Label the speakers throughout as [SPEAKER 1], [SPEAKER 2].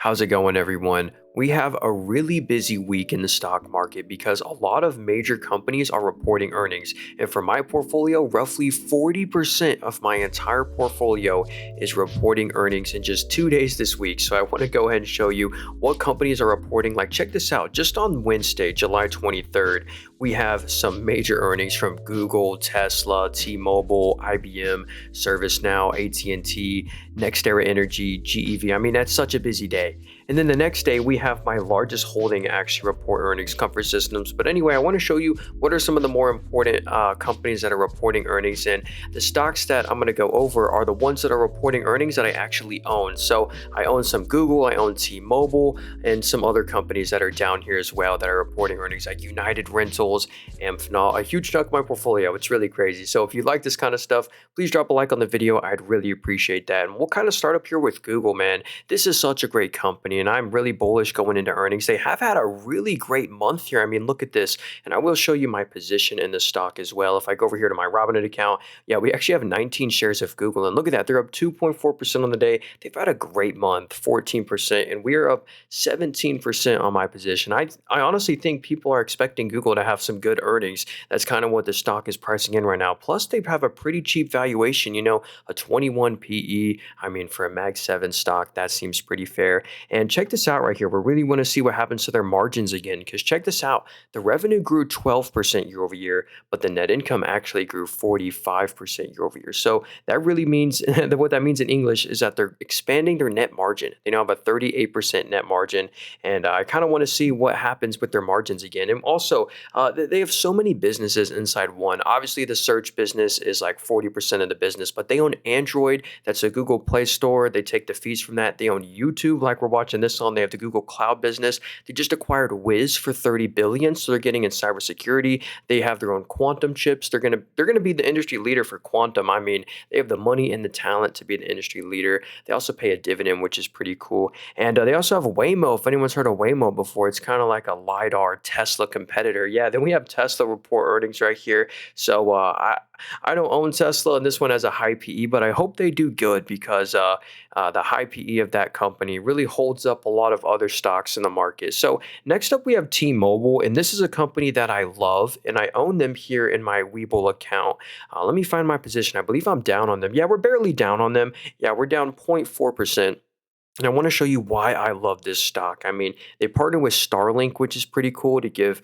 [SPEAKER 1] How's it going, everyone? We have a really busy week in the stock market because a lot of major companies are reporting earnings. And for my portfolio, roughly 40% of my entire portfolio is reporting earnings in just 2 days this week. So I want to go ahead and show you what companies are reporting. Like, check this out. Just on Wednesday, July 23rd, we have some major earnings from Google, Tesla, T-Mobile, IBM, ServiceNow, AT&T, NextEra Energy, GEV. I mean, that's such a busy day. And then the next day, we have my largest holding actually report earnings, Comfort Systems. But anyway, I want to show you what are some of the more important companies that are reporting earnings. And the stocks that I'm going to go over are the ones that are reporting earnings that I actually own. So I own some Google, I own T-Mobile, and some other companies that are down here as well that are reporting earnings, like United Rentals, Amphenol, a huge chunk of my portfolio. It's really crazy. So if you like this kind of stuff, please drop a like on the video. I'd really appreciate that. And we'll kind of start up here with Google, man. This is such a great company, and I'm really bullish going into earnings. They have had a really great month here. I mean, look at this. And I will show you my position in the stock as well. If I go over here to my Robinhood account, yeah, we actually have 19 shares of Google. And look at that. They're up 2.4% on the day. They've had a great month, 14%. And we are up 17% on my position. I honestly think people are expecting Google to have some good earnings. That's kind of what the stock is pricing in right now. Plus, they have a pretty cheap valuation, a 21 PE. I mean, for a Mag 7 stock, that seems pretty fair. And check this out right here. We really want to see what happens to their margins again, because check this out. The revenue grew 12% year over year, but the net income actually grew 45% year over year. So that really means, what that means in English is that they're expanding their net margin. They now have a 38% net margin, and I kind of want to see what happens with their margins again. And also, they have so many businesses inside one. Obviously, the search business is like 40% of the business, but they own Android. That's a Google Play Store. They take the fees from that. They own YouTube, like we're watching this on. They have the Google Cloud business. They just acquired Wiz for $30 billion, so they're getting in cybersecurity. They have their own quantum chips. They're gonna be the industry leader for quantum. I mean, they have the money and the talent to be the industry leader. They also pay a dividend, which is pretty cool. And they also have Waymo. If anyone's heard of Waymo before, it's kind of like a LiDAR Tesla competitor. Yeah, then we have Tesla report earnings right here. So I don't own Tesla, and this one has a high PE, but I hope they do good because the high PE of that company really holds up a lot of other stocks in the market. So next up, we have T-Mobile, and this is a company that I love, and I own them here in my Webull account. Let me find my position. I believe I'm down on them. Yeah, we're barely down on them. Yeah, we're down 0.4%. And I want to show you why I love this stock. I mean, they partner with Starlink, which is pretty cool to give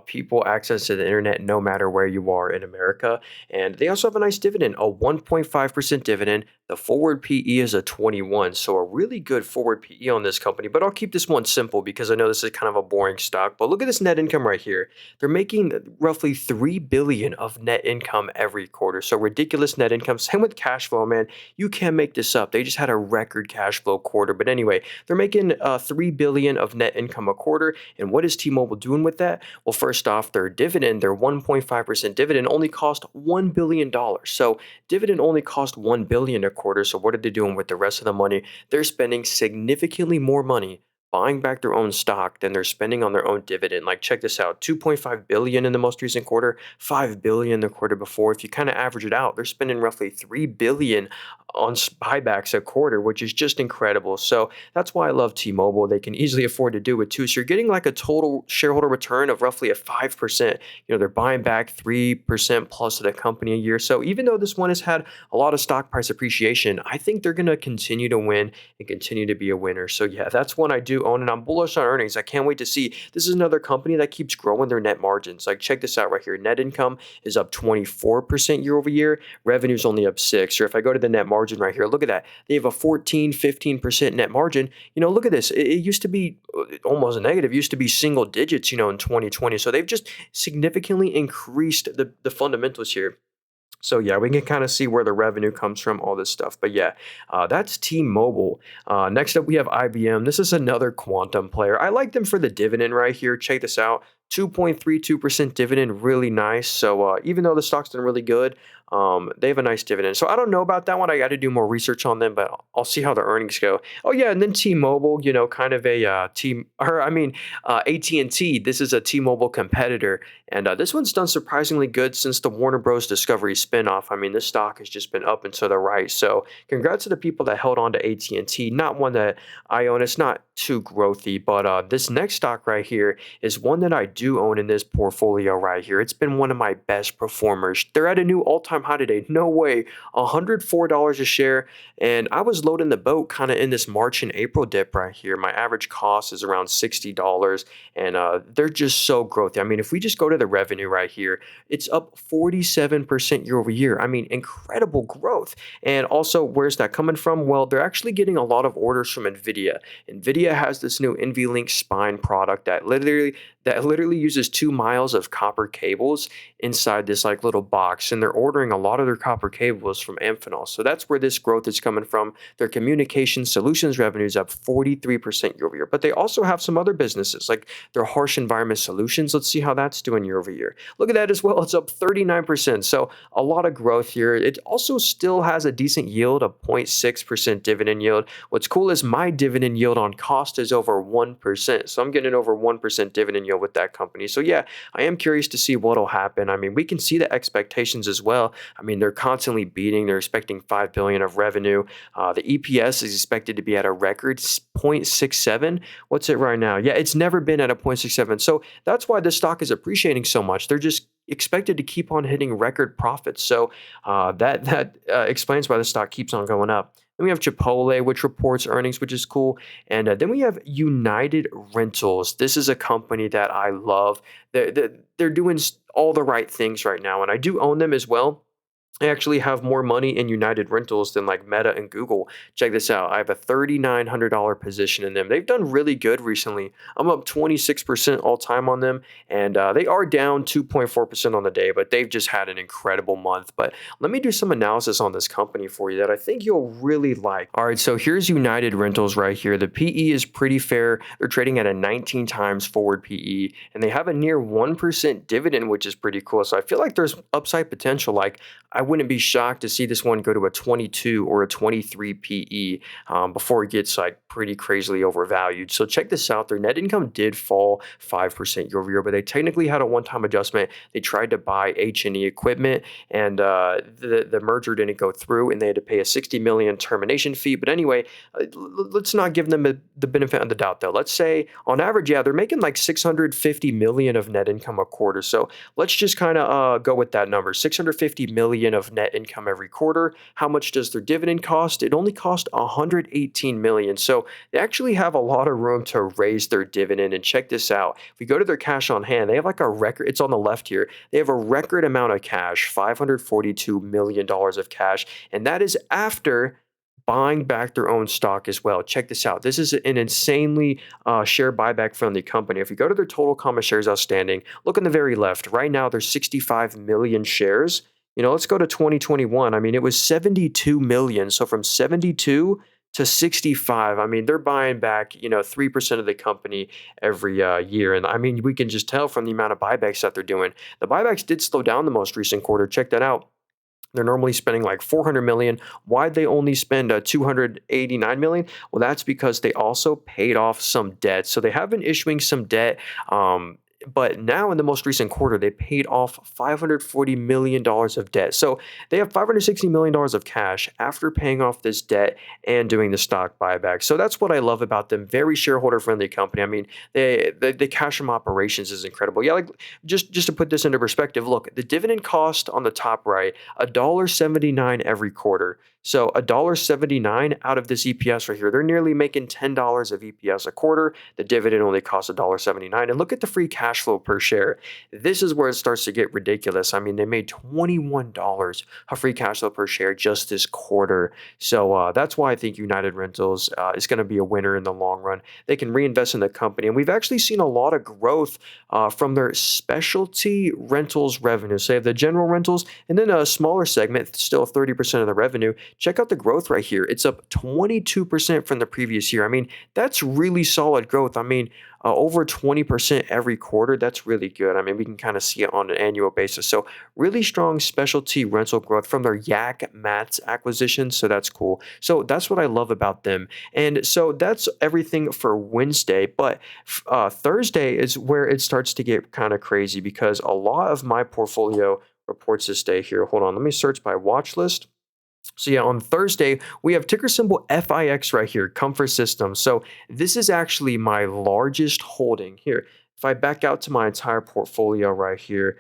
[SPEAKER 1] people access to the internet no matter where you are in America. And they also have a nice dividend, a 1.5% dividend. The forward PE is a 21, so a really good forward PE on this company. But I'll keep this one simple because I know this is kind of a boring stock. But look at this net income right here. They're making roughly $3 billion of net income every quarter. So ridiculous net income. Same with cash flow, man. You can't make this up. They just had a record cash flow quarter. But anyway, they're making $3 billion of net income a quarter. And what is T-Mobile doing with that? Well, first off, their dividend, their 1.5% dividend only cost $1 billion. So dividend only cost $1 billion a quarter. So what are they doing with the rest of the money? They're spending significantly more money buying back their own stock than they're spending on their own dividend. Like, check this out, $2.5 billion in the most recent quarter, $5 billion the quarter before. If you kind of average it out, they're spending roughly $3 billion on buybacks a quarter, which is just incredible. So that's why I love T-Mobile. They can easily afford to do it too. So you're getting like a total shareholder return of roughly a 5%. They're buying back 3% plus of the company a year. So even though this one has had a lot of stock price appreciation, I think they're going to continue to win and continue to be a winner. So yeah, that's one I do own, and I'm bullish on earnings. I can't wait to see. This is another company that keeps growing their net margins. Like, check this out right here. Net income is up 24% year over year. Revenue's only up 6%. Or if I go to the net margin right here, look at that. They have a 15% net margin. Look at this. It used to be almost negative. It used to be single digits, in 2020. So they've just significantly increased the fundamentals here. So yeah, we can kind of see where the revenue comes from, all this stuff. But yeah, that's T-Mobile. Next up, we have IBM. This is another quantum player. I like them for the dividend right here. Check this out. 2.32% dividend, really nice. So even though the stock's done really good, they have a nice dividend. So I don't know about that one. I got to do more research on them, but I'll see how the earnings go. Oh yeah, and then T-Mobile, kind of a AT&T. This is a T-Mobile competitor, and this one's done surprisingly good since the Warner Bros. Discovery spinoff. I mean, this stock has just been up and to the right. So congrats to the people that held on to AT&T. Not one that I own. It's not too growthy, but this next stock right here is one that I do own in this portfolio right here. It's been one of my best performers. They're at a new all-time high today. No way. $104 a share. And I was loading the boat kind of in this March and April dip right here. My average cost is around $60, and they're just so growthy. I mean, if we just go to the revenue right here, it's up 47% year over year. I mean, incredible growth. And also, where's that coming from? Well, they're actually getting a lot of orders from NVIDIA. NVIDIA has this new NVLink spine product that literally uses 2 miles of copper cables inside this like little box, and they're ordering a lot of their copper cables from Amphenol. So that's where this growth is coming from. Their communication solutions revenue is up 43% year over year, but they also have some other businesses like their harsh environment solutions. Let's see how that's doing year over year. Look at that as well. It's up 39%. So a lot of growth here. It also still has a decent yield, a 0.6% dividend yield. What's cool is my dividend yield on cost is over 1%. So I'm getting over 1% dividend yield with that company. So yeah, I am curious to see what'll happen. I mean, we can see the expectations as well. I mean, they're constantly beating. They're expecting $5 billion of revenue. The EPS is expected to be at a record 0.67. What's it right now? Yeah, it's never been at a 0.67. So that's why the stock is appreciating so much. They're just expected to keep on hitting record profits. So that explains why the stock keeps on going up. Then we have Chipotle, which reports earnings, which is cool. And then we have United Rentals. This is a company that I love. They're doing all the right things right now, and I do own them as well. I actually have more money in United Rentals than like Meta and Google. Check this out. I have a $3,900 position in them. They've done really good recently. I'm up 26% all time on them, and they are down 2.4% on the day, but they've just had an incredible month. But let me do some analysis on this company for you that I think you'll really like. All right, so here's United Rentals right here. The PE is pretty fair. They're trading at a 19 times forward PE, and they have a near 1% dividend, which is pretty cool. So I feel like there's upside potential. Like, I wouldn't be shocked to see this one go to a 22 or a 23 PE before it gets like pretty crazily overvalued. So check this out. Their net income did fall 5% year over year, but they technically had a one-time adjustment. They tried to buy H&E equipment, and the merger didn't go through, and they had to pay a $60 million termination fee. But anyway, let's not give them the benefit of the doubt, though. Let's say on average, yeah, they're making like $650 million of net income a quarter. So let's just kind of go with that number, $650 million of net income every quarter. How much does their dividend cost? It only cost $118 million. So they actually have a lot of room to raise their dividend. And check this out. If we go to their cash on hand, they have like a record. It's on the left here. They have a record amount of cash, $542 million of cash. And that is after buying back their own stock as well. Check this out. This is an insanely share buyback friendly company. If you go to their total common shares outstanding, look on the very left. Right now, there's 65 million shares. Let's go to 2021. I mean, it was 72 million. So from 72 to 65, I mean, they're buying back, 3% of the company every year. And I mean, we can just tell from the amount of buybacks that they're doing. The buybacks did slow down the most recent quarter. Check that out. They're normally spending like 400 million. Why'd they only spend 289 million? Well, that's because they also paid off some debt. So they have been issuing some debt. But now in the most recent quarter, they paid off $540 million of debt. So they have $560 million of cash after paying off this debt and doing the stock buyback. So that's what I love about them. Very shareholder-friendly company. I mean, the cash from operations is incredible. Yeah, like just to put this into perspective, look, the dividend cost on the top right, $1.79 every quarter. So $1.79 out of this EPS right here, they're nearly making $10 of EPS a quarter. The dividend only costs $1.79. And look at the free cash flow per share. This is where it starts to get ridiculous. I mean, they made $21 of free cash flow per share just this quarter. So that's why I think United Rentals is going to be a winner in the long run. They can reinvest in the company. And we've actually seen a lot of growth from their specialty rentals revenue. So they have the general rentals and then a smaller segment, still 30% of the revenue, check out the growth right here. It's up 22% from the previous year. I mean, that's really solid growth. I mean, over 20% every quarter. That's really good. I mean, we can kind of see it on an annual basis. So really strong specialty rental growth from their Yak Mats acquisition. So that's cool. So that's what I love about them. And so that's everything for Wednesday. But Thursday is where it starts to get kind of crazy because a lot of my portfolio reports this day here. Hold on. Let me search by watch list. So yeah, on Thursday, we have ticker symbol FIX right here, Comfort Systems. So this is actually my largest holding here. If I back out to my entire portfolio right here,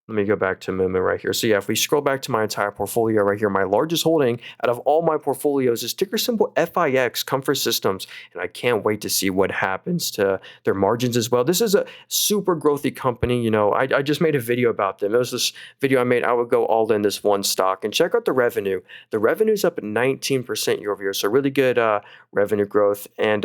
[SPEAKER 1] let me go back to Moomoo right here. So yeah, if we scroll back to my entire portfolio right here, my largest holding out of all my portfolios is ticker symbol FIX, Comfort Systems. And I can't wait to see what happens to their margins as well. This is a super growthy company. You know, I just made a video about them. It was this video I made. I would go all in this one stock and check out the revenue. The revenue's up 19% year over year. So really good revenue growth. And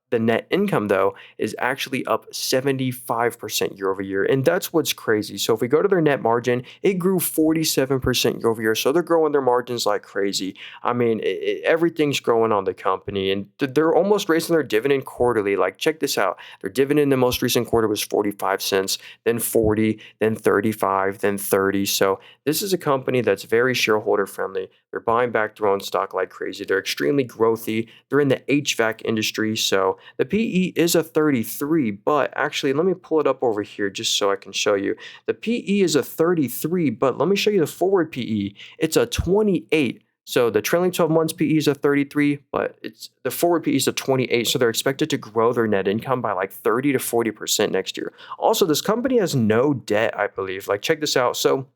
[SPEAKER 1] the net income, though, is actually up 75% year over year. And that's what's crazy. So if we go to their net margin, it grew 47% year over year. So they're growing their margins like crazy. I mean, everything's growing on the company. And they're almost raising their dividend quarterly. Like, check this out. Their dividend in the most recent quarter was 45 cents, then 40, then 35, then 30. So this is a company that's very shareholder friendly. They're buying back their own stock like crazy. They're extremely growthy. They're in the HVAC industry. So the PE is a 33, but actually, let me pull it up over here just so I can show you. The PE is a 33, but let me show you the forward PE. It's a 28. So the trailing 12 months PE is a 33, but it's the forward PE is a 28. So they're expected to grow their net income by like 30 to 40% next year. Also, this company has no debt, I believe. Like, check this out. So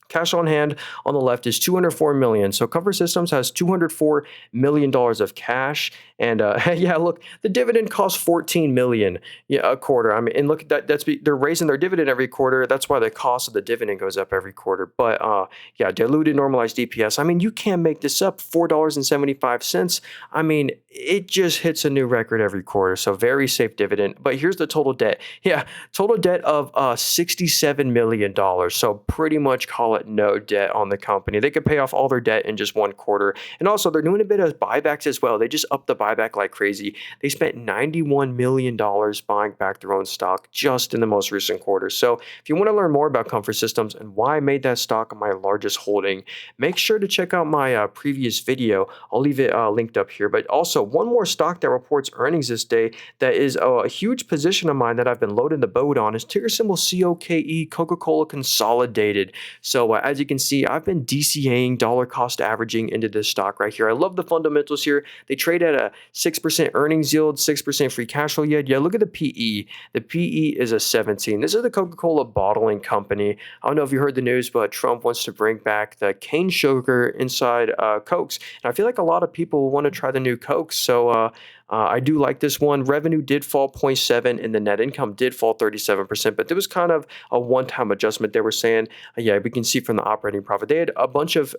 [SPEAKER 1] cash on hand on the left is 204 million. So Comfort Systems has 204 million dollars of cash, and yeah, look, the dividend costs 14 million a quarter. I mean, and look at that. They're raising their dividend every quarter. That's why the cost of the dividend goes up every quarter. But yeah, diluted normalized EPS. I mean, you can't make this up. $4.75. I mean, it just hits a new record every quarter. So very safe dividend. But here's the total debt. Yeah, total debt of $67 million. So pretty much call it no debt on the company. They could pay off all their debt in just one quarter. And also, they're doing a bit of buybacks as well. They just upped the buyback like crazy. They spent $91 million buying back their own stock just in the most recent quarter. So if you want to learn more about Comfort Systems and why I made that stock my largest holding, make sure to check out my previous video. I'll leave it linked up here. But also, one more stock that reports earnings this day that is a huge position of mine that I've been loading the boat on is ticker symbol COKE, Coca-Cola Consolidated. So as you can see, I've been DCAing, dollar cost averaging into this stock right here. I love the fundamentals here. They trade at a 6% earnings yield, 6% free cash flow yield. Yeah, look at the PE. The PE is a 17. This is the Coca-Cola bottling company. I don't know if you heard the news, but Trump wants to bring back the cane sugar inside Cokes. And I feel like a lot of people want to try the new Cokes. So I do like this one. Revenue did fall 0.7 and the net income did fall 37%, but there was kind of a one-time adjustment. They were saying, yeah, we can see from the operating profit. They had a bunch of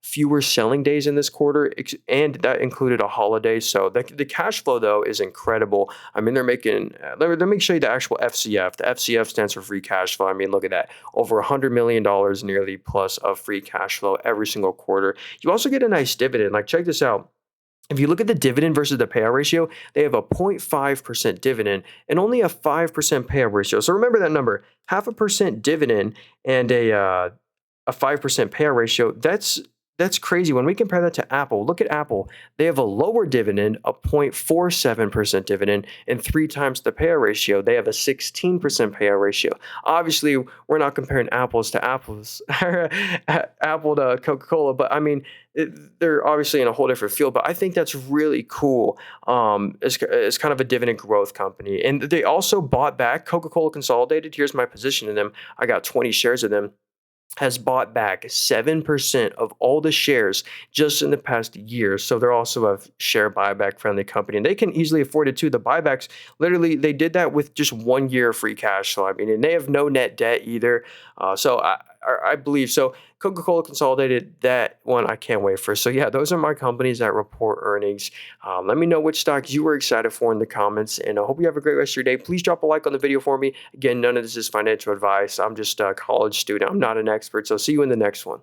[SPEAKER 1] fewer selling days in this quarter, and that included a holiday. So the cash flow, though, is incredible. I mean, they're making, let me show you the actual FCF. The FCF stands for free cash flow. I mean, look at that. Over $100 million nearly plus of free cash flow every single quarter. You also get a nice dividend. Like, check this out. If you look at the dividend versus the payout ratio, they have a 0.5% dividend and only a 5% payout ratio. So remember that number, 0.5% dividend and a 5% payout ratio. That's crazy. When we compare that to Apple, look at Apple. They have a lower dividend, a 0.47% dividend, and 3 times the payout ratio. They have a 16% payout ratio. Obviously, we're not comparing apples to apples, Apple to Coca-Cola, but I mean, they're obviously in a whole different field, but I think that's really cool. It's kind of a dividend growth company. And they also bought back Coca-Cola Consolidated. Here's my position in them. I got 20 shares of them. Has bought back 7% of all the shares just in the past year. So they're also a share buyback friendly company, and they can easily afford it too. The buybacks, literally, they did that with just 1 year of free cash flow. I mean, and they have no net debt either. So I believe so. Coca-Cola Consolidated, that one I can't wait for. So yeah, those are my companies that report earnings. Let me know which stocks you were excited for in the comments, and I hope you have a great rest of your day. Please drop a like on the video for me. Again, none of this is financial advice. I'm just a college student. I'm not an expert. So see you in the next one.